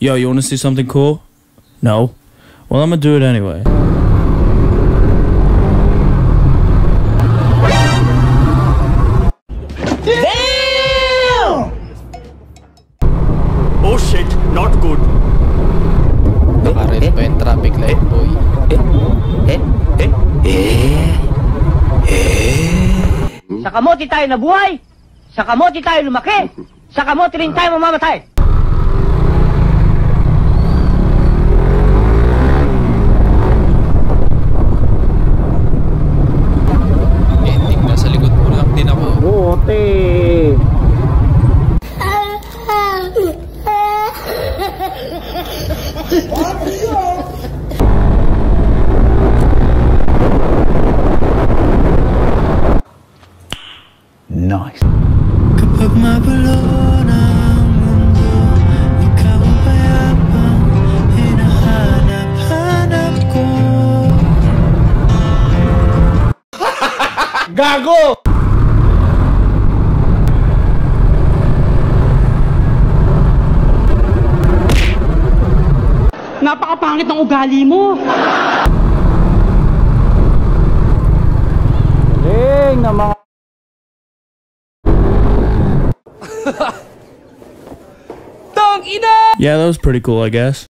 Yo, you wanna see something cool? No? Well, I'm gonna do it anyway. Damn! Oh shit, not good. Nakared pa yung traffic light, boy. Sa kamote tayo nabuhay, sa kamote tayo lumaki, sa kamote rin tayo mamamatay. Ending na sa likod mo lang din ako. Bote! Nice. Kapag magulo na ang mundo, ikaw ang payapang hinahanap-hanap ko. Gago! Napakapangit ng ugali mo! Galing na mga... Yeah, that was pretty cool, I guess.